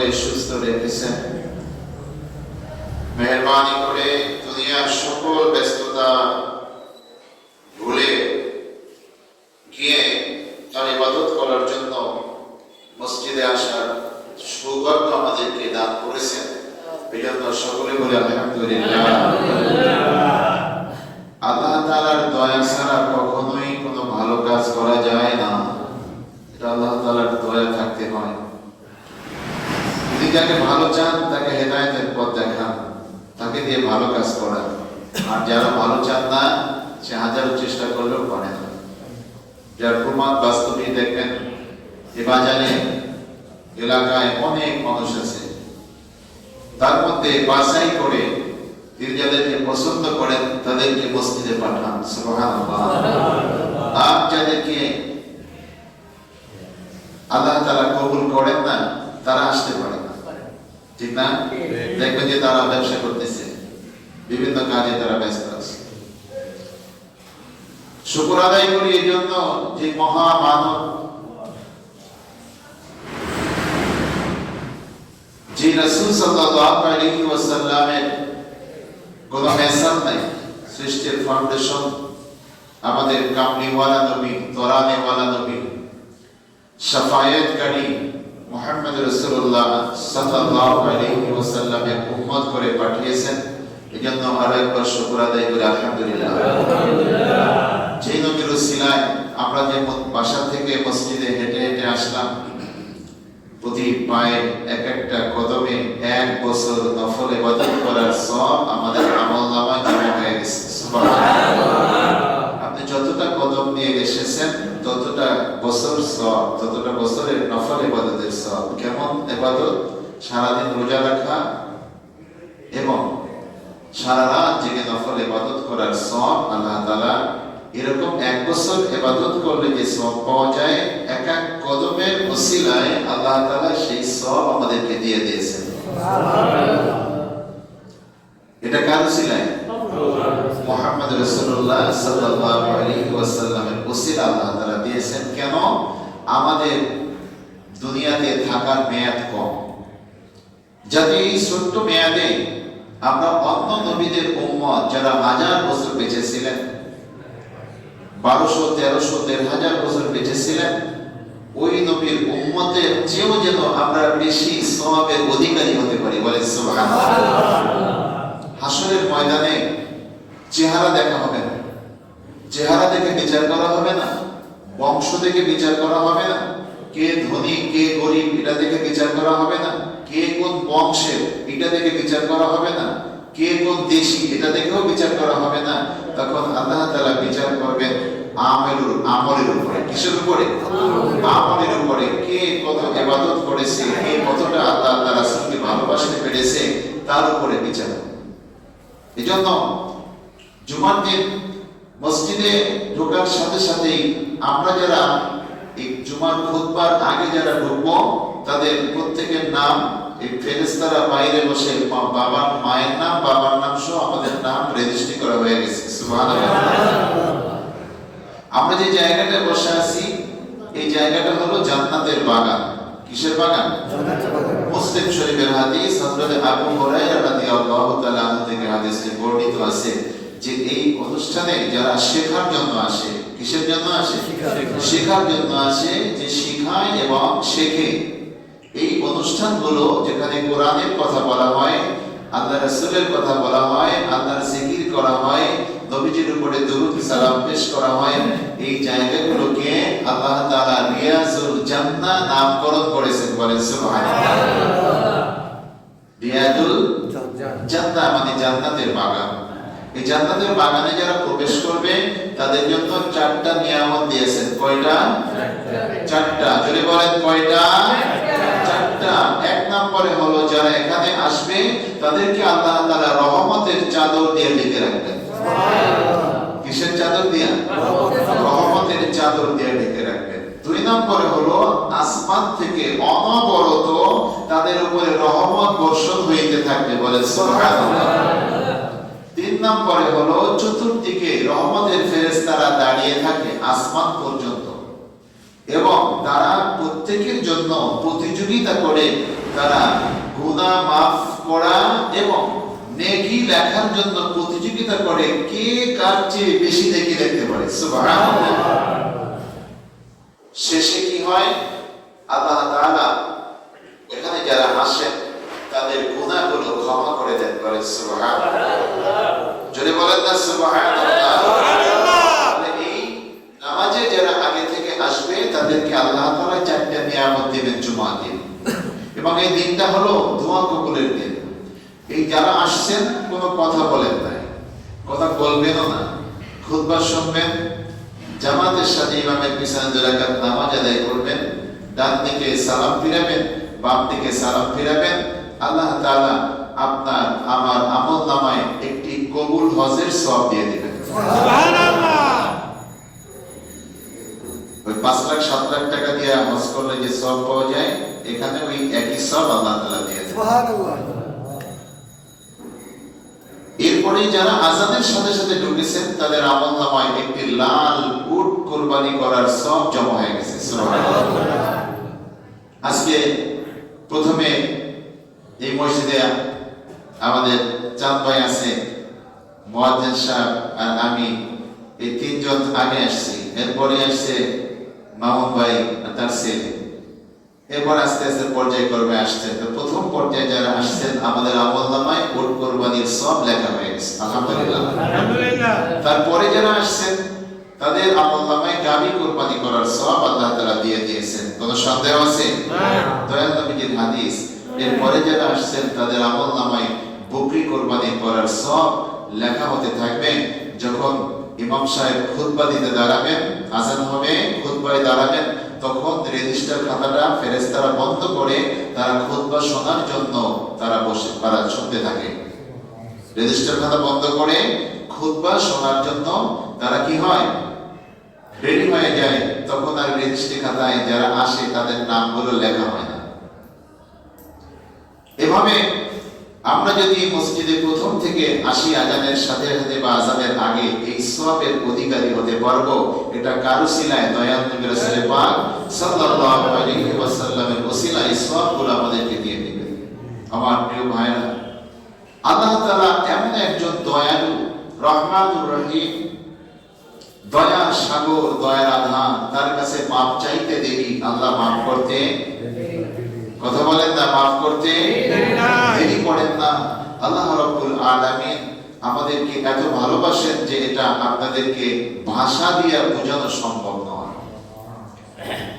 করে সুস্থ রেখেছেন। মেহেরবানি করে দুনিয়ার সকল ব্যস্ততা ভুলে গিয়ে তার ইবাদত করার জন্য মসজিদে আসার সৌভাগ্য আমাদেরকে দান করেছেন। এই জন্য সকলে বলে আলহামদুলিল্লাহ। আল্লাহ তাআলার দয়া ছাড়া কখনোই কোনো ভালো কাজ করা যায় না। এটা আল্লাহ তাআলার দয়া থাকতে হয়। যদি যাকে ভালো চান তাকে হেদায়েতের পথ দেখান, তাকে দিয়ে ভালো কাজ করান। আর যারা ভালো চান না সে হাজারো চেষ্টা করলেও পারে না। যার প্রমাণ বাস্তবে দেখবেন এ বাজারে এলাকায় অনেক মানুষ আছে, তার মধ্যে বাছাই করে তিনি যাদেরকে পছন্দ করেন তাদেরকে মসজিদে পাঠান। সুবহানাল্লাহ। আর যাদেরকে আল্লাহ তাআলা কবুল করেন না তারা আসতে পারে না, ঠিক না? দেখবেন যে তারা ব্যবসা করতেছে, বিভিন্ন কাজে তারা ব্যস্ত আছে। শুকর আদায় করি এই জন্য যে মহামানব, যে রাসূল সাল্লাল্লাহু আলাইহি ওয়াসাল্লামের কোন মেসাল নাই, সৃষ্টির ফাউন্ডেশন আমাদের কামলিওয়ালা নবী, তরানেওয়ালা নবী, শাফায়াতকারী মুহাম্মদ রাসূলুল্লাহ সাল্লাল্লাহু আলাইহি ওয়াসাল্লামের উম্মত করে পাঠিয়েছেন। এজন্য আরো একবার শুকর আদায় করি আলহামদুলিল্লাহ। যে নবীর উসিলায় আমরা যে বাসা থেকে মসজিদে হেঁটে হেঁটে আসলাম, প্রতি পায়ে এক একটা কদমে 1 বছর নফল ইবাদত করার সওয়াব আমাদের আমলনামায় জমা হয়ে গেছে। সুবহানাল্লাহ। আপনি যতটা কদম নিয়ে এসেছেন ততটা বছর সওয়াব, ততটা বছরের নফল ইবাদতের সওয়াব। কেমন ইবাদত? সারাদিন রোজা রাখা এবং সারা রাত জেগে নফল ইবাদত করার সওয়াব আল্লাহ তাআলা এরকম 1 বছর ইবাদত করলে যে সওয়াব পাওয়া যায়, এক এক কদমের ওসিলায় আল্লাহ তাআলা সেই সওয়াব আমাদেরকে দিয়ে দিয়েছেন। সুবহানাল্লাহ। এটা কার ওসিলায়? মুহাম্মদ রাসূলুল্লাহ সাল্লাল্লাহু আলাইহি ওয়াসাল্লামের ওসিলা আল্লাহ তাআলা দিয়েছেন। কেন? আমাদের দুনিয়াতে থাকার মেয়াদ কম, যাতে এই ছোট্ট মেয়াদে আমরা অন্য নবীদের উম্মত যারা 1000 বছর বেঁচে ছিলেন, 1200, 1300, 1000 বছর বেঁচে ছিলেন, ওই নবীর উম্মতের চেয়েও যেন আমরা বেশি সওয়াবের অধিকারী হতে পারি। বলে সুবহানাল্লাহ। হাসরের ময়দানে চেহারা দেখা হবে না, চেহারা দেখে বিচার করা হবে না, বংশ দেখে বিচার করা হবে না, কে ধনী কে গরিব এটা দেখে বিচার করা হবে না, কে কোন বংশের এটা দেখে বিচার করা হবে না, কে কোন দেশি এটা দেখেও বিচার করা হবে না। তখন আল্লাহ তাআলা বিচার করবেন আমলের উপরে। কিসের উপরে? আমলের উপরে। কে কত ইবাদত করেছে, কে কতটা আল্লাহ তাআলা রাসূলকে ভালোবাসতে পেরেছে তার উপরে বিচার। এজন্য জুমার দিন মসজিদে ঢোকার সাথে সাথেই আমরা যারা এই জুমার খুতবার আগে যারা ঢুকবো তাদের প্রত্যেকের নাম এই ফেরেশতারা বাইরে বসে বাবার মায়ের নাম, বাবার নাম সহ আমাদের নাম রেজিস্ট্রি করা হয়ে গেছে। সুবহানাল্লাহ। আমরা যে জায়গাটায় বসে আছি এই জায়গাটা হলো জান্নাতের বাগান। কিসের বাগান? জান্নাতের বাগান। মুসলিম শরীফের হাদিস, হযরত আবু হুরায়রা রাদিয়াল্লাহু তাআলা আনহু থেকে হাদিসে বর্ণিত আছে যে এই অনুষ্ঠানে যারা শেখার জন্য আসে, কিসের জন্য আসে? শেখার জন্য আসে, যে শিখায় এবং শেখে। এই অনুষ্ঠানগুলো যেখানে কোরআনের কথা বলা হয়, আল্লাহ রাসূলের কথা বলা হয়, আল্লাহর জিকির করা হয়, নবীজির উপরে দরুদ সালাম পেশ করা হয়, এই জায়গাগুলোকে আল্লাহ তাআলা রিয়াজুল জান্নাহ নামকরণ করেছেন। বলেন সুবহানাল্লাহ। রিয়াজুল জান্নাহ মানে জান্নাতের বাগান। এই জান্নাতের বাগানে যারা প্রবেশ করবে তাদের জন্য 4টা নিয়ামত দিয়েছেন। কয়টা? 4টা। জোরে বলেন কয়টা? 4টা। 1 নম্বরে হলো যারা এখানে আসবে তাদেরকে আল্লাহ তাআলা রহমতের চাদর দিয়ে ঢেকে রাখবেন। সুবহানাল্লাহ। কিসের চাদর দিয়ে? রহমতের চাদর দিয়ে ঢেকে রাখবেন। 2 নম্বরে হলো আসমান থেকে অনবরত তাদের উপরে রহমত বর্ষণ হইতে থাকবে। বলেন সুবহানাল্লাহ। 3 নম্বরে হলো চতুর্দিকে রহমতের ফেরেশতারা দাঁড়িয়ে থাকে আসমান পর্যন্ত। এবং তারা প্রত্যেকের জন্য প্রতিযোগিতা করে তারা গুনাহ মাফ করা এবং নেকি লেখার জন্য প্রতিযোগিতা করে কে কার চেয়ে বেশি নেকি লিখতে পারে। সুবহানাল্লাহ। শেষে কি হয়, আল্লাহ তাআলা এখানে যারা আসেন তাদের গুনাহগুলো ক্ষমা করে দেন। বলে সুবহানাল্লাহ। যদি বলেন না সুবহানাল্লাহ। এই নামাজে যারা আগে থেকে আসবে তাদেরকে আল্লাহ তাআলা চারটি নিয়ামত দিবেন জুমার দিন, এবং এই দিনটা হলো দোয়া কবুলের দিন। এই যারা আসছেন কোনো কথা বলেন নাই, কথা বলবেনও না, খুতবা শুনবেন, জামাতের সাথে ইমামের পিছনে 2 রাকাত নামাজ আদায় করবেন, ডান দিকে সালাম ফিরাবেন, বাম দিকে সালাম ফিরাবেন। আল্লাহ তাআলা আপনার আমার আমলনামায় একটি কবুল হজের সওয়াব দিয়ে দিবেন। সুবহানাল্লাহ। ওই 5 লাখ 7 লাখ টাকা দিয়ে হজ করলে যে সওয়াব পাওয়া যায়, এখানে ওই একই সওয়াব আল্লাহ তাআলা দিয়ে দেন। সুবহানাল্লাহ। এরপরে যারা আযানের সাথে সাথে ঢুকেছেন তাদের আমলনামায় একটি লাল উট কুরবানি করার সওয়াব জমা হয়ে গেছে। সুবহানাল্লাহ। আজকে প্রথমে এই মসজিদে আমাদের চাঁদ ভাই আছে, মুয়াজ্জিন সাহেব আর আমি, এই 3 জন আগে আসছি। এরপরে আসছে মামুন ভাই আর তার ছেলে। এরপর আস্তে আস্তে পর্যায়ক্রমে আসছে। তো প্রথম পর্যায়ে যারা আসছেন আমাদের আমলনামায় উট কুরবানির সওয়াব লেখা হয়ে গেছে। আলহামদুলিল্লাহ। আলহামদুলিল্লাহ। তারপরে যারা আসছেন তাদের আমলনামায় গাবী কুরবানি করার সওয়াব আল্লাহ তাআলা দিয়ে দিয়েছেন। কোনো সন্দেহ আছে? না। দয়াল নবীজির হাদিস। এরপরে যারা আসছেন তাদের আমলনামায় বকরি কুরবানি করার সওয়াব লেখা হতে থাকবে। যখন ইমাম সাহেব খুতবা দিতে দাঁড়াবেন, আযান হবে, খুতবায় দাঁড়াবেন, তখন রেজিস্টার খাতাটা ফেরেশতারা বন্ধ করে তারা খুতবা শোনার জন্য তারা বসে শুনতে থাকে। রেজিস্টার খাতা বন্ধ করে খুতবা শোনার জন্য তারা কি হয়, রেডি হয়ে যায়। তখন আর রেজিস্ট্রি খাতায় যারা আসে তাদের নামগুলো লেখা হয় না। এভাবে আমরা যদি মসজিদে প্রথম থেকে আসি আযানের সাথে সাথে বা আযানের আগে, এই সওয়াবের অধিকারী হতে পারবো। এটা কারো উসিলায়, দয়াল নবী রাসূল পাক সাল্লাল্লাহু আলাইহি ওয়াসাল্লামের উসিলায় এই সওয়াবগুলো আমাদেরকে দিয়ে দিবেন। আমার প্রিয় ভাইরা, আল্লাহ তাআলা এমন একজন দয়ালু, রহমানুর রহিম, দয়ার সাগর, দয়ার আধার। তার কাছে মাপ চাইতে দেরি, আল্লাহ মাফ করতে কথা বলেন না, মাফ করতে দেরি করেন না। আল্লাহ রাব্বুল আলামিন আমাদেরকে এত ভালোবাসেন যে এটা আপনাদেরকে ভাষা দিয়ে বোঝানো সম্ভব নয়।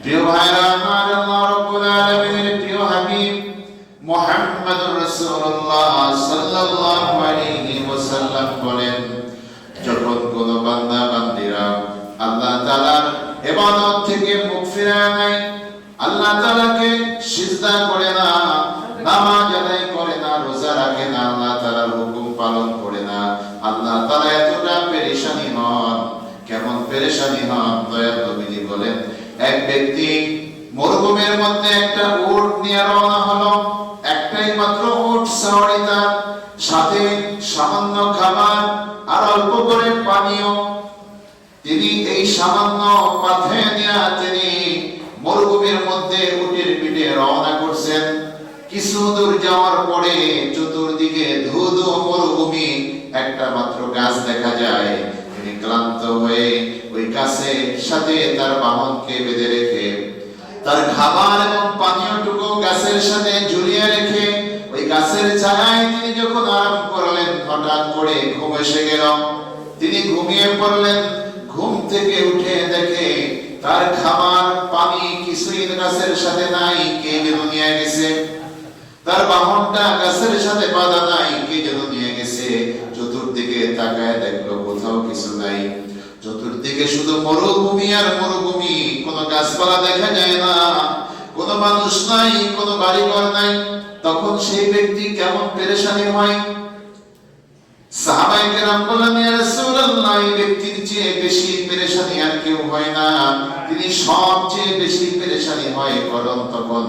প্রিয় ভাইরা আমার, আল্লাহ রাব্বুল আলামিনের প্রিয় হাবিব মুহাম্মদুর রাসূলুল্লাহ সাল্লাল্লাহু আলাইহি ওয়াসাল্লাম বলেন, যখন কোন বান্দা বান্দীরা আল্লাহ তাআলার ইবাদত থেকে মুখ ফিরায় নেয়, আল্লাহ তাআলাকে সিজদা করে না, নামাজ আদায় করে না, রোজা রাখে না, আল্লাহ তাআলার হুকুম পালন করে না, আল্লাহ তাআলা এতটা পেরেশানি হন। কেমন পেরেশানি হন? দয়াল নবীজি বলেন, এক ব্যক্তি মরুভূমির মধ্যে একটা উট নিয়ে রওনা হলো। একটাই মাত্র উট সওয়ারি, তার সাথে সামান্য খাবার আর অল্প করে পানীয়। তিনি এই সামান্য পাথে নিয়ে তিনি মরুভূমির মধ্যে উটের পিঠে রওনা করছেন। কিছু দূর যাওয়ার পরে চতুর্দিকে ধুধু মরুভূমি, একটা মাত্র গাছ দেখা যায়। তিনি ক্লান্ত হয়ে ওই গাছের সাথে তার বাহনকে বেঁধে রেখে, তার খাবার এবং পানীয়টুকু গাছের সাথে ঝুলিয়ে রেখে ওই গাছের ছায়ায় তিনি যখন আরাম করলেন, হঠাৎ করে ঘুম এসে গেল। তিনি ঘুমিয়ে পড়লেন। ঘুম থেকে উঠে দেখে তার খাবার পানি কিছুই গাছের সাথে নাই, কে যেন নিয়ে গেছে। তার বাহনটা গাছের সাথে বাঁধা নাই, কে যেন নিয়ে গেছে। চতুর্দিকে তাকায় দেখলো কোথাও কিছু নাই। চতুর্দিকে শুধু মরুভূমি আর মরুভূমি, কোনো গাছপালা দেখা যায় না, কোনো মানুষ নাই, কোনো বাড়িঘর নাই। তখন সেই ব্যক্তি কেমন পেরেশানি হয়। সাহাবায়ে কেরাম বললেন, ইয়া রাসূলুল্লাহ, এই ব্যক্তির চেয়ে বেশি পেরেশানি আর কেউ হয় না, তিনি সবচেয়ে বেশি পেরেশানি হয়। কারণ তখন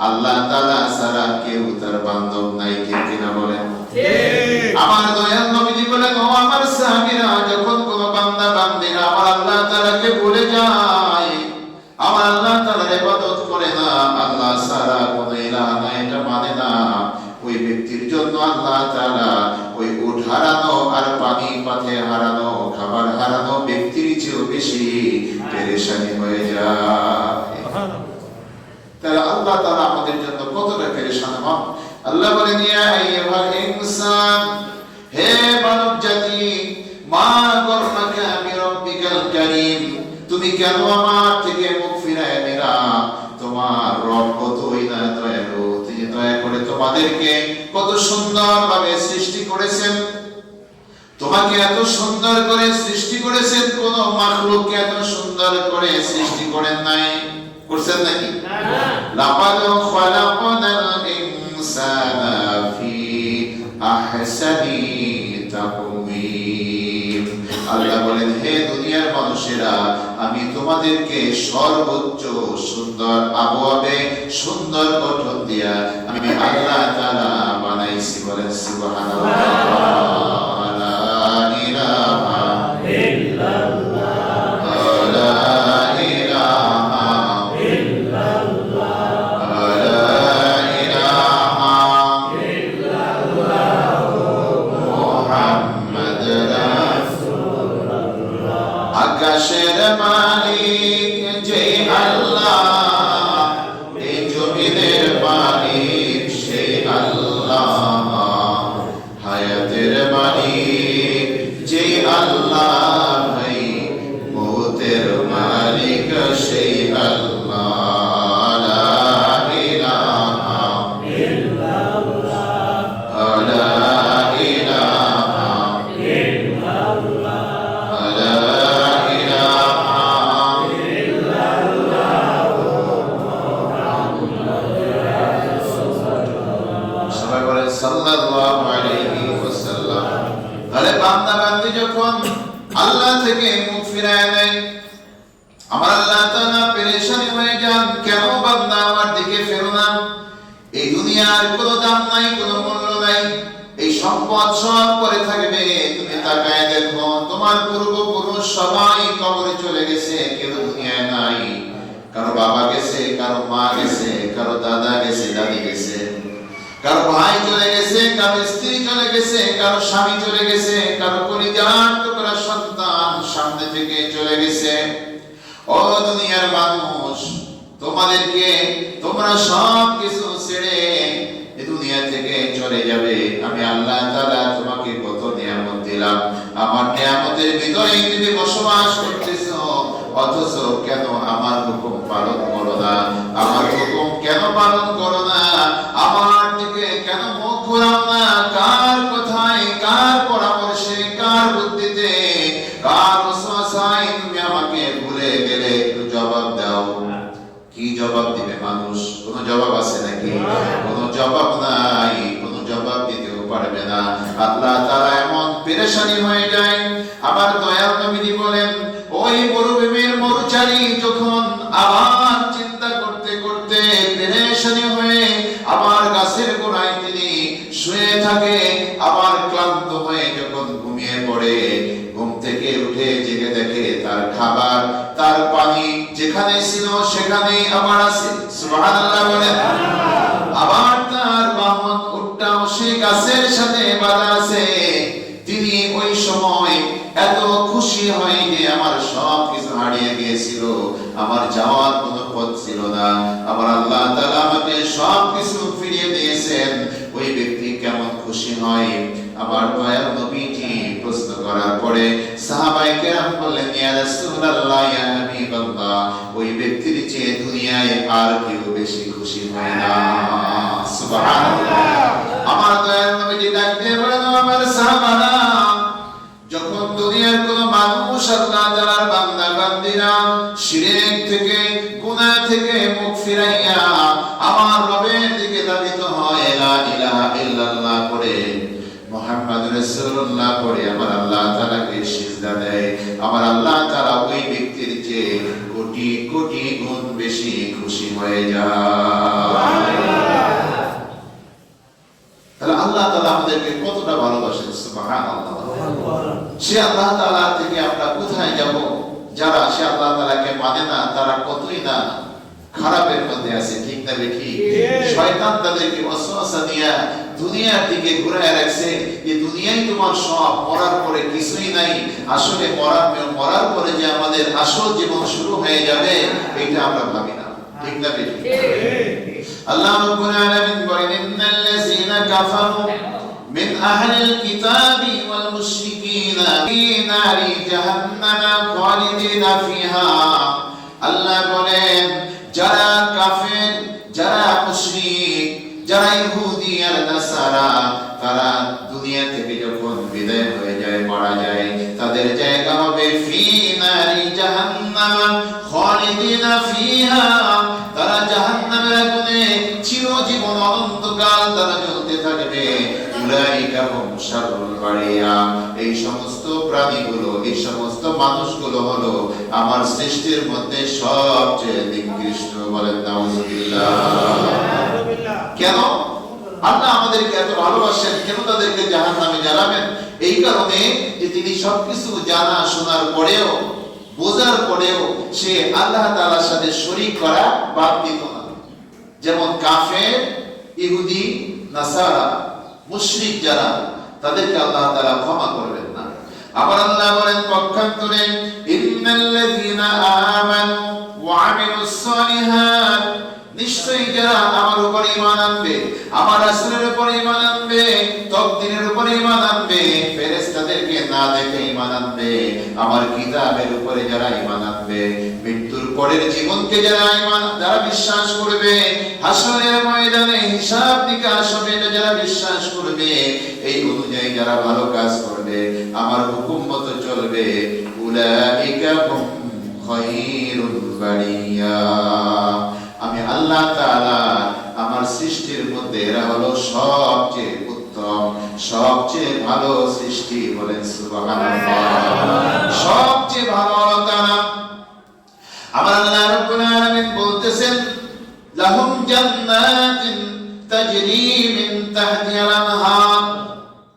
আল্লাহ তাআলা ছাড়া কেউ তার বান্ধব নাই। ঠিক কিনা বলেন? ঠিক। আমার দয়াল নবীজি বলেন, ও আমার সাহাবীরা, যখন কোন বান্দা বান্দীরা আমার আল্লাহ তাআলাকে ভুলে যায়, আমার আল্লাহ তাআলার ইবাদত করে না, আল্লাহ ছাড়া কোনো ইলাহ নাই এটা মানে না, ওই ব্যক্তির জন্য আল্লাহ তাআলা ওই উট হারানো আর পানি পাতে হারানো খাবার হারানো ব্যক্তির চেয়েও বেশি পেরেশানি হয়ে যায়। তাহলে আল্লাহ তাআলা আমাদের জন্য কতটা পেরেশান হন। আল্লাহ বলেন ইয়া আইয়ুহাল ইনসান, হে মানব জাতি, মা গররাকা বিরাব্বিকাল কারীম, তুমি কেন আমার থেকে মুখ ফিরায় নিলা? তোমার রব কতই না দয়ালু, তিনি দয়া করে তোমাদেরকে কত সুন্দর ভাবে সৃষ্টি করেছেন। তোমাকে এত সুন্দর করে সৃষ্টি করেছেন, কোন মাখলুককে এত সুন্দর করে সৃষ্টি করেন নাই, করছেন নাকি? লাকাদ খালাকনাল ইনসানা ফি আহসানি তাকওয়িম। আল্লাহ বলেন হে দুনিয়ার মানুষেরা, আমি তোমাদেরকে সর্বোচ্চ সুন্দর আবহাওয়াতে সুন্দর গঠন দিয়া আমি আল্লাহ তাআলা বানাইছি। বলেন সুবহানাল্লাহ। লা ইলাহা ইল্লাল্লাহ, লা ইলাহা ইল্লাল্লাহ, লা ইলাহা ইল্লাল্লাহ মুহাম্মাদুর রাসূলুল্লাহ। আকাশের মালিক যে আল্লাহ, এই জমিনের মালিক সেই আল্লাহ, হায়াতের মালিক যে আল্লাহ, ভাই মৌতের মালিক সেই আল্লাহ। লা ইলাহা ইল্লাল্লাহ, লা ইলাহা ইল্লাল্লাহ, লা ইলাহা ইল্লাল্লাহ মুহাম্মাদুর রাসূলুল্লাহ। সবাই বলেন সাল্লাল্লাহু আলাইহি ওয়াসাল্লাম। আরে বান্দা বান্দি যখন আল্লাহ থেকে মুখ ফিরায় নেয়, আমার আল্লাহ তাআলা পেরেশানি হয়ে যান, কেন বান্দা আমার দিকে ফেরো না? এই দুনিয়ার কোনো দাম নাই, কোনো মূল্য নাই, এই সম্পদ সব করে থাকবে। তুমি তাকায় দেখো, তোমার পূর্বপুরুষ সবাই কবরে চলে গেছে, কেউ দুনিয়ায় নাই। কারো বাবা গেছে, কারো মা গেছে, কারো দাদা গেছে, দাদি গেছে, কারো ভাই চলে গেছে, কারো স্ত্রী চলে গেছে, কারো স্বামী চলে গেছে, কারো পরিবার টুকরা সন্তান সামনে থেকে চলে গেছে। ও দুনিয়ার মানুষ, তোমাদেরকে তোমরা সব কিছু ছেড়ে এই দুনিয়া থেকে চলে যাবে। আমি আল্লাহ তাআলা তোমাকে কত নিয়ামত দিলাম, আমার নিয়ামতের ভিতরে তুমি বসবাস করতেছো, অথচ কেন আমার হুকুম পালন করো না? আমার হুকুম কেন পালন করো না? আমার দিকে কেন মুখ ঘুরাও না? কার কথায়, কার পরামর্শে, কার বুদ্ধিতে, কার ওয়াসওয়াসায় তুমি আমাকে ভুলে গেলে? একটু জবাব দাও। কি জবাব দিবে মানুষ? কোনো জবাব আছে নাকি? কোনো জবাব নাই, কোনো জবাব দিতেও পারবে না। আল্লাহ তাআলা এমন পেরেশানি হয়ে যায়। আমার দয়াল নবী বলেন, ওই মরুভূমির মরুচারী যখন আবার চিন্তা করতে করতে পেরেশানি হয়ে আবার গাছের গোড়ায় তিনি শুয়ে থাকে, আবার ক্লান্ত হয়ে যখন ঘুমিয়ে পড়ে, ঘুম থেকে উঠে জেগে দেখে তার খাবার, তার পানি যেখানে ছিল সেখানেই আবার আছে। সুবহানাল্লাহ বলেন। আবার তার বাহন উটটাও সেই গাছের সাথে বাঁধা আছে। তিনি ওই সময় এত খুশি হয় যে আমার সব কিছু হারিয়ে গিয়েছিল, আমার যাওয়ার কোনো পথ ছিল না, আমার আল্লাহ তাআলা আমাকে সব কিছু ফিরিয়ে দিয়েছেন। ওই ব্যক্তি কেমন খুশি হয়? আমার দয়াল নবীজি প্রশ্ন করার পরে সাহাবায়ে কেরাম বললেন, ইয়া রাসূলুল্লাহ, ইয়া হাবিবাল্লাহ, ওই ব্যক্তির চেয়ে দুনিয়ায় আর কেউ বেশি খুশি হয় না। সুবহানাল্লাহ। আমার দয়াল নবীজি ডাক দিয়ে বলেন, আমার সাহাবারা, যখন দুনিয়ার কোন মানুষ আল্লাহ তাআলার বান্দা বান্দীরা শিরক থেকে, গুনাহ থেকে মুখ ফিরাইয়া আমার রবের দিকে ধাবিত হয়, লা ইলাহা ইল্লাল্লাহ করে, মুহাম্মাদুর রাসূলুল্লাহ করে আমার আল্লাহ তাআলাকে সিজদা দেয়, আমার আল্লাহ তাআলা ওই ব্যক্তির চেয়ে কোটি কোটি গুণ বেশি খুশি হয়ে যায়। তাহলে আল্লাহ তাআলা আমাদেরকে কতটা ভালোবাসেন। সুবহানাল্লাহ। সে আল্লাহ তাআলা থেকে আমরা কোথায় যাব? যারা সে আল্লাহ তাআলাকে মানে মানে না তারা কতই না খারাপের মধ্যে আছে, ঠিক না বেঠি? শয়তান তাদেরকে ওয়াসওয়াসা দিয়া দুনিয়ার দিকে ঘুরায় রাখছে যে দুনিয়াই তোমার সব, মরার পরে কিছুই নাই। আসলে মরার পরে যে আমাদের আসল জীবন শুরু হয়ে যাবে এটা আমরা ভাবি না, ঠিক না বেঠি? আল্লাহ রাব্বুল আলামিন বলেন ইন্নাল্লাযীনা কাফারু মিন আহলিল কিতাবি ওয়াল মুশরিকিনা ফি নারি জাহান্নামা খালিদিনা ফিহা। আল্লাহ বলেন যারা কাফের, যারা মুশরিক, যারা ইহুদি আর নাসারা, তারা দুনিয়া থেকে যখন বিদায় হয়ে যায়, মারা যায়, তাদের জায়গা হবে ফি নারি জাহান্নামা খালিদিনা ফিহা। তারা জাহান্নামের আগুনে চিরজীবন অনন্তকাল তারা জ্বলতে থাকবে। উলাইকা হুম শাররুল বারিয়া। এই সমস্ত প্রাণীগুলো, এই সমস্ত মানুষগুলো হলো আমার সৃষ্টির মধ্যে সবচেয়ে নিকৃষ্ট। বলেন নাউযুবিল্লাহ। কেন আল্লাহ আমাদেরকে এত ভালোবাসেন? কেন তাদেরকে জাহান্নামে জ্বালাবেন? এই কারণে যে তিনি সবকিছু জানা শোনার পরেও, বোঝার পরেও সে আল্লাহ তাআলার সাথে শরীক করা বাদ দিত না। যেমন কাফের, ইহুদি, নাসারা, মুশরিক যারা, তাদেরকে আল্লাহ তাআলা ক্ষমা করবেন না। আবার আল্লাহ বলেন পক্ষান্তরে ইন্নাল্লাযীনা আমানু ওয়া আমিলুস সালিহাত, নিশ্চয়ই যারা আমার উপর ঈমান আনবে, আমার রাসূলের উপর ঈমান আনবে, তকদীরের উপর ঈমান আনবে, ফেরেশতাদেরকে না দেখে ঈমান আনবে, আমার কিতাবের উপরে যারা ঈমান আনবে, মৃত্যুর পরের জীবনকে যারা বিশ্বাস করবে, হাসরের ময়দানে হিসাব নিকাশ হবে এটা যারা বিশ্বাস করবে, এই অনুযায়ী যারা ভালো কাজ করবে, আমার হুকুম মতো চলবে, উলাইকা হুম খায়রুল বারিয়া। আমি আল্লাহ তাআলা আমার সৃষ্টির মধ্যে এরা হলো সবচেয়ে উত্তম, সবচেয়ে ভালো সৃষ্টি। বলেন সুবহানাল্লাহ। সবচেয়ে ভালো হলো তারা। আমার আল্লাহ রাব্বুল আলামিন বলতেছেন লাহুম জান্নাতিন তাজরি মিন তাহতিহাল আনহার।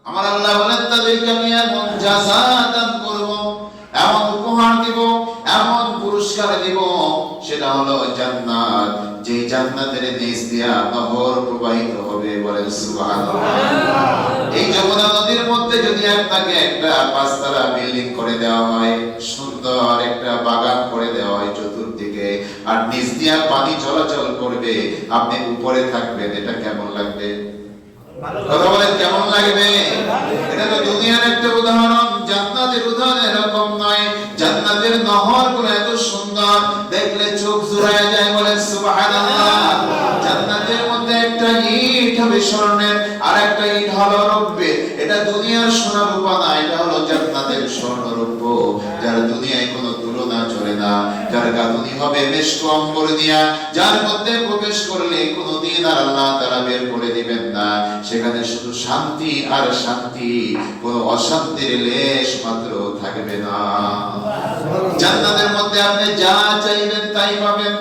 আমার আল্লাহ বলেন তাদেরকে আমি এমন জাযাত দান করব, এমন উপহার দিব, এমন পুরস্কার দিব, সেটা হলো জান্নাত, যে জান্নাতের নিচ দিয়া নহর প্রবাহিত হবে। বলেন সুবহানাল্লাহ। এই যমুনা নদীর মধ্যে যদি আপনাকে একটা পাঁচতলা বিল্ডিং করে দেওয়া হয়, সুন্দর একটা বাগান করে দেওয়া হয় চতুর্দিকে, আর নিচ দিয়া পানি চলাচল করবে, আপনি উপরে থাকবেন, এটা কেমন লাগবে? কথা বলেন কেমন লাগবে? এটা তো দুনিয়ার একটা উদাহরণ, জান্নাতের উদাহরণ এরকম নয়। জান্নাতের নহরগুলো এত সুন্দর, দেখলে চোখ জুড়ায় যায়। বলেন সুবহানাল্লাহ। জান্নাতের মধ্যে একটা ইট হবে স্বর্ণের, আর একটা ইট হলো রৌপ্যের। এটা দুনিয়ার সোনা রূপা না, এটা হলো জান্নাতের স্বর্ণ রৌপ্য, যার দুনিয়ায় কোনো তুলনা চলে না, যার গাঁথনি হবে মেশক অম্বর দিয়া, যার মধ্যে প্রবেশ করলে কোনোদিন আর আল্লাহ তাআলা বের করে দিবেন না। সেখানে শুধু শান্তি আর শান্তি, কোনো অশান্তির লেশ মাত্র থাকবে না। জান্নাতের মধ্যে আপনি যা চাইবেন তাই পাবেন।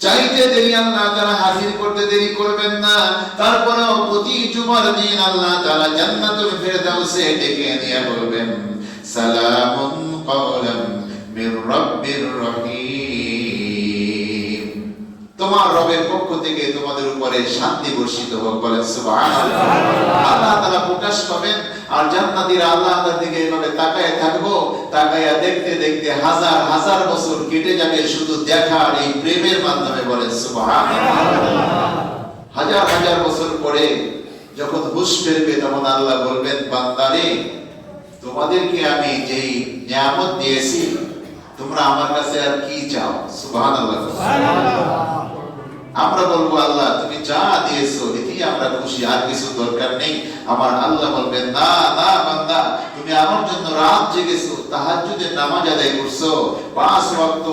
চাইতে দেরি আল্লাহ তাআলা হাজির করতে দেরি করবেন না। তারপরেও প্রতি জুমার দিন আল্লাহ তাআলা জান্নাতুল ফেরদাউসে ডেকে নিয়ে বলবেন সালামুন কাওলাম মির রাব্বির রহিম। তোমার রবের পক্ষ থেকে তোমাদের উপরে শান্তি বর্ষিত হোক। বলেন সুবহানাল্লাহ। আল্লাহ তাআলা প্রকাশ পাবেন, আর জান্নাতীরা আল্লাহ তাআলার দিকে এভাবে তাকায় থাকবো। তাকায়া দেখতে দেখতে হাজার হাজার বছর কেটে যাবে শুধু দেখার এই প্রেমের মাধ্যমে। বলেন সুবহানাল্লাহ। হাজার হাজার বছর পরে যখন হুঁশ ফিরবে, তখন আল্লাহ বলবেন বান্দারে, তোমাদেরকে আমি যেই নিয়ামত দিয়েছি, তোমরা আমার কাছে আর কি চাও? সুবহানাল্লাহ। আমরা বলবো আল্লাহ তুমি যা দিয়েছো এতেই আমরা খুশি, আর কিছু দরকার নেই। আমার আল্লাহ বলবেন না না বান্দা, তুমি আমার জন্য রাত জেগেছো, তাহাজ্জুদের নামাজ আদায় করছো, 5 ওয়াক্ত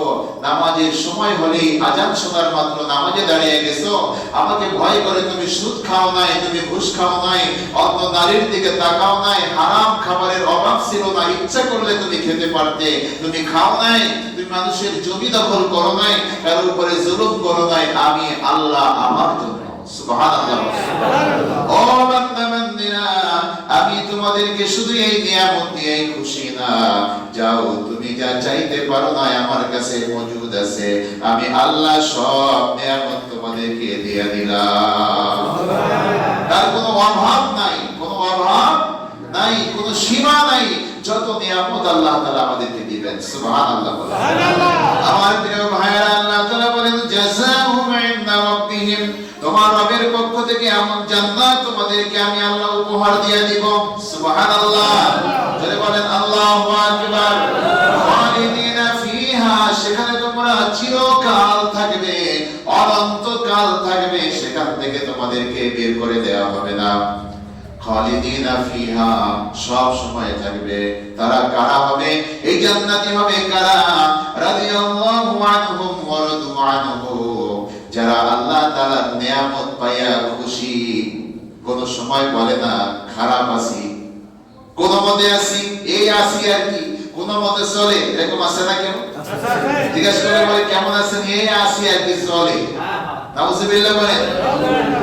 নামাজের সময় হলেই আযান শোনার মাত্র নামাজে দাঁড়িয়ে গেছো, আমাকে ভয় করে তুমি সুদ খাও নাই, তুমি ঘুষ খাও নাই, অন্য নারীর দিকে তাকাও নাই, হারাম খাবারের অভাব ছিল না, ইচ্ছা করলে তুমি খেতে পারতে, তুমি খাও নাই, তুমি মানুষের জমি দখল করো নাই, কারোর উপরে জুলুম করো নাই, আমি আল্লাহ আমার জন্য। সুবহানাল্লাহ। ও বান্দা বান্দিরা, আমি তোমাদেরকে শুধু এই নিয়ামত দিয়েই খুশি না, যাও তুমি যা চাইতে পারো না আমার কাছে মজুদ আছে। আমি আল্লাহ সব নিয়ামত তোমাদেরকে দিয়ে দিলাম। তার কোনো অভাব নাই, কোনো অভাব নাই, কোনো সীমা নাই। যত নিয়ামত আল্লাহ তাআলা আমাদেরকে দিবেন, সুবহানাল্লাহ বলেন। আমার প্রিয় ভাইরা, আল্লাহ তাআলা বলেন জাযাহুম ইনদা রাব্বিহিম, তোমার রবের পক্ষ থেকে এমন জান্নাত তোমাদেরকে আমি আল্লাহ উপহার দিয়ে দিব। সুবহানাল্লাহ, জোরে বলেন আল্লাহু আকবার। খালিদিনা ফিহা, সেখানে তোমরা চিরকাল থাকবে, অনন্তকাল থাকবে, সেখান থেকে তোমাদেরকে বের করে দেওয়া হবে না। খালিদিনা ফিহা, সব সময় থাকবে। তারা কারা হবে? এই জান্নাতি হবে কারা? রাদিয়াল্লাহু আনহুম ওয়া রাদু আনহু, যারা আল্লাহ তাআলার নিয়ামত পাইয়া খুশি, কোন সময় বলে না খারাপ আছি, কোন মতে আছি, এই আছি আর কি, কোন মতে চলে, এরকম আছে না? কেন জিজ্ঞাসা করে বলে কেমন আছেন, এই আছি আর কি, চলে। নাউজুবিল্লাহ বলেন।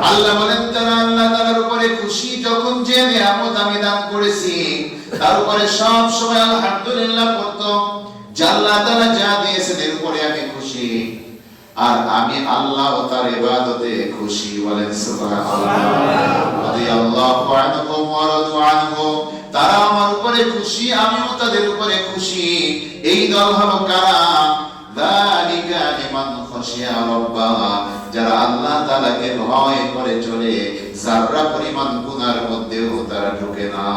আল্লাহ বলেন তারা আল্লাহ তাআলার উপরে খুশি, যখন যে নিয়ামত আমি দান করেছি তার উপরে সব সময় আলহামদুলিল্লাহ পড়তো। আল্লাহ তাআলা যা দিয়েছেন এর উপরে আমি খুশি, আর আমি আল্লাহ ও তার ইবাদতে খুশি। বলেন সুবহানাল্লাহ। রাদিয়াল্লাহু আনহুম ওয়া রাদু আনহু, তারা আমার উপরে খুশি, আমিও তাদের উপরে খুশি। এই দল হলো কারা? যালিকা লিমান খাশিয়া রাব্বাহ, যারা আল্লাহ তাআলাকে ভয় করে চলে, যারা পরিমাণ গুনার মধ্যেও তারা ঢোকে না।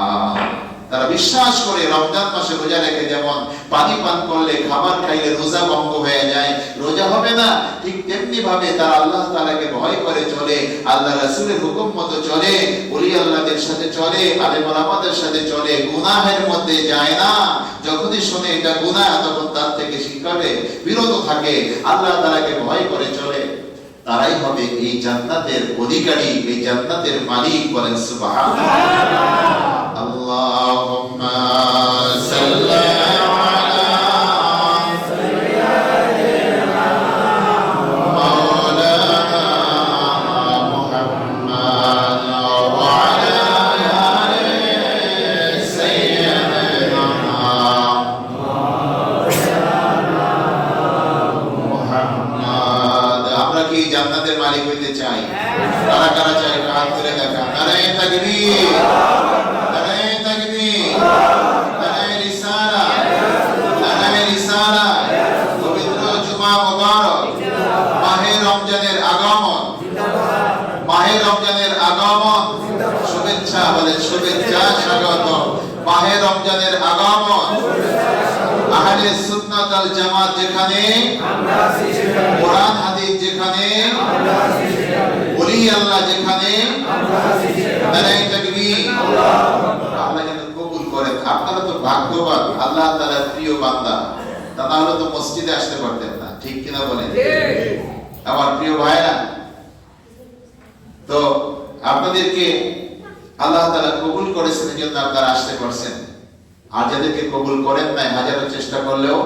তারা বিশ্বাস করে রমজান মাসে রোজা রেখে যেমন পানি পান করলে, খাবার খাইলে রোজা ভঙ্গ হয়ে যায়, রোজা হবে না, ঠিক তেমনি ভাবে তারা আল্লাহ তাআলাকে ভয় করে চলে, আল্লাহ রাসূলের হুকুম মতো চলে, ওলি আল্লাহদের সাথে চলে, আলেম ওলামাদের সাথে চলে, গুনাহের মধ্যে যায় না। যখনই শুনে এটা গুনাহ, তখন তার থেকে শিক্ষাবে বিরত থাকে, আল্লাহ তাআলাকে ভয় করে চলে, তারাই হবে এই জান্নাতের অধিকারী, এই জান্নাতের মালিক। বলেন সুবহানাল্লাহ। আল্লাহুম্মা সাল্লি আলা সাইয়্যিদিনা মাওলানা মুহাম্মাদ ওয়া আলা আলি সাইয়্যিদিনা মুহাম্মাদ। আমরা কি জান্নাতের মালিক হইতে চাই? কারা কারা চাই? হাত তুলে দেখা। নারে তাকবীর, নারে তাকবীর, নারে রিসালাত, নারে রিসালাত। পবিত্র জুমা মুবারক, মাহে রমজানের আগমন, মাহে রমজানের আগমন, শুভেচ্ছা। বলে শুভেচ্ছা, স্বাগত। মাহে রমজানের আগমন, আহলে সুন্নাত ওয়াল জামাত যেখানে, কোরআন হাদিস যেখানে, ওলি আল্লাহ যেখানে, নারে তাকবীর। আল্লাহ যেন কবুল করেন। আপনারা তো ভাগ্যবান, আল্লাহ তাআলার প্রিয় বান্দা, তা না হলে তো মসজিদে আসতে পারতেন না, ঠিক কিনা বলেন? আমার প্রিয় ভাইরা, তো আপনাদেরকে আল্লাহ তাআলা কবুল করেছেন, এজন্য আপনারা আসতে পারছেন। আর যাদেরকে কবুল করেন নাই, হাজারো চেষ্টা করলেও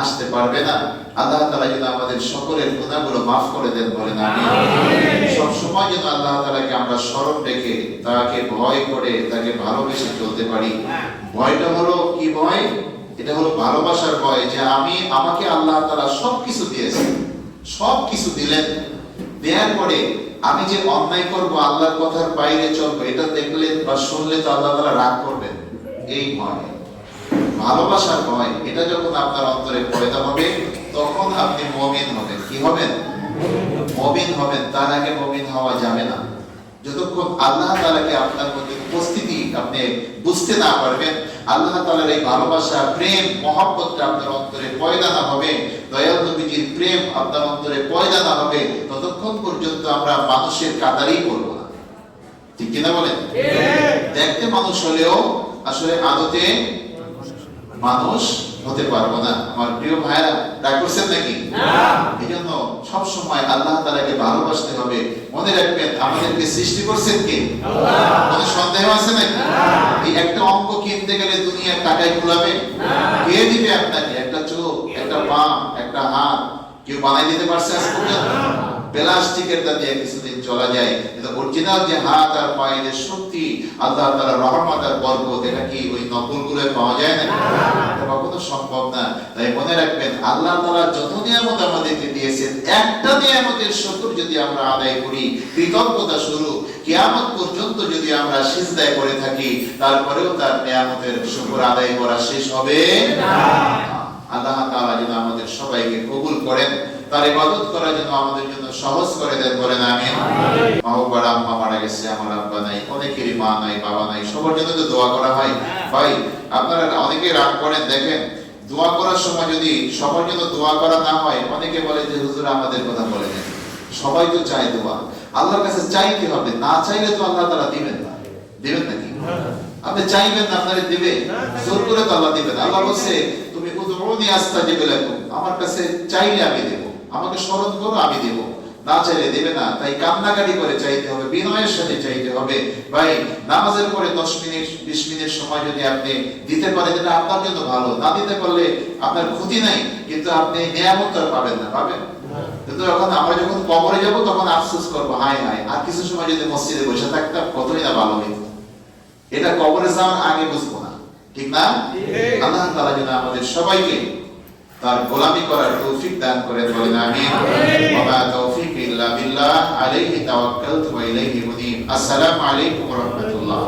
আসতে পারবে না। আল্লাহ তাআলা যেন আমাদের সকলের গুনাহগুলো মাফ করে দেন। বলেন আমিন। সব সময় যেন আল্লাহ তাআলাকে আমরা স্মরণ রেখে, তাকে ভয় করে, তাকে ভালোবেসে চলতে পারি। ভয়টা হলো কি ভয়? এটা হলো ভালোবাসার ভয়, যে আমাকে আল্লাহ তাআলা সবকিছু দিয়েছেন, সবকিছু দিলেন, দেওয়ার পরে আমি যে অন্যায় করব, আল্লাহর কথার বাইরে চলবো, এটা দেখলে বা শুনলে তো আল্লাহ তাআলা রাগ করবেন। এই ভয়, ভালোবাসার ভয়, এটা যখন আপনার অন্তরে পয়দা হবে, তখন আপনি মুমিন হবেন। কি হবেন? মুমিন হবেন। তার আগে মুমিন হওয়া যাবে না। যতক্ষণ আল্লাহ তাআলাকে আপনার মধ্যে উপস্থিতি আপনি বুঝতে না পারবেন, আল্লাহ তাআলার এই ভালোবাসা, প্রেম, মহব্বতটা আপনার অন্তরে পয়দা না হবে, দয়াল নবীজির প্রেম আপনার অন্তরে পয়দা না হবে, ততক্ষণ পর্যন্ত আমরা মানুষের কাতারেই পড়ব না। ঠিক কিনা বলেন? দেখতে মানুষ হলেও আসলে আদতে মানুষ হতে পারবো না। আমার প্রিয় ভাইরা, রাগ করছেন নাকি? এই জন্য সবসময় আল্লাহ তাআলাকে ভালোবাসতে হবে। মনে রাখবেন, আমাদেরকে সৃষ্টি করছেন কে? আল্লাহ। কোনো সন্দেহ আছে নাকি? এই একটা অঙ্ক কিনতে গেলে দুনিয়ার টাকায় কুলাবে? কে দিবে আপনাকে? একটা চোখ, একটা পা, একটা হাত কেউ বানাই দিতে পারছে আজ পর্যন্ত? প্লাস্টিকের দিয়ে কিছুদিন চলা যায়, কিন্তু অরিজিনাল যে হাত আর পায়ের যে শক্তি, আল্লাহ তাআলার রহমত আর বরকত, এটা কি ওই নকলগুলোয় পাওয়া যায় না? এটা কখনো সম্ভব না। তাই মনে রাখবেন, আল্লাহ তাআলা যত নিয়ামত আমাদেরকে দিয়েছেন, একটা নিয়ামতের শুকর যদি আমরা আদায় করি, কৃতজ্ঞতা স্বরূপ কিয়ামত পর্যন্ত যদি আমরা সিজদায় করে থাকি, তারপরেও তার নিয়ামতের শুকর আদায় করা শেষ হবে না। আল্লাহ তাআলা যেন আমাদের সবাইকে কবুল করেন, তার ইবাদত করার জন্য আমাদের জন্য সহজ করে দেন, বলেন আমিন। মা বাবার আম্মা মারা গেছে, আমার আব্বা নাই, অনেকেরই মা নাই, বাবা নাই, সবার জন্য তো দোয়া করা হয়। ভাই, আপনারা অনেকে রাগ করেন, দেখেন দোয়া করার সময় যদি সবার জন্য দোয়া করা না হয়, অনেকে বলে যে হুজুর আমাদের কথা বলে দেন। সবাই তো চায় দোয়া, আল্লাহর কাছে চাইতে হবে, না চাইলে তো আল্লাহ তাআলা দিবেন না। দিবেন নাকি? আপনি চাইবেন না, আপনারে দিবে? জোর করে তো আল্লাহ দিবেন। আল্লাহ বলছে, তুমি উদউনি আস্তাজিব লাকুম, আমার কাছে চাইলে আমি দেব, আমাকে স্মরণ করো আমি দেব, না চাইলে দেবে না। তাই কান্নাকাটি করে চাইতে হবে, বিনয়ের সাথে চাইতে হবে। ভাই, নামাজের পরে 10 মিনিট 20 মিনিট সময় যদি আপনি দিতে পারেন, এটা আপনার জন্য ভালো। না দিতে পারলে আপনার ক্ষতি নাই, কিন্তু আপনি নিয়ামত আর পাবেন না, পাবেন। কিন্তু এখন আমরা যখন কবরে যাব, তখন আফসোস করবো, হায় হায়, আর কিছু সময় যদি মসজিদে বসে থাকতাম কতই না ভালো হইতো। এটা কবরে যাওয়ার আগে বুঝবো না, ঠিক না? আল্লাহ তাআলা যেন আমাদের সবাইকে তার গোলামি করার তৌফিক দান করেন, বলেন আমিন। ওয়া মা তাওফীক ইল্লা বিল্লাহ, আলাইহি তাওয়াক্কালতু ওয়া ইলাইহি উনীব। আসসালামু আলাইকুম ওয়া রাহমাতুল্লাহ।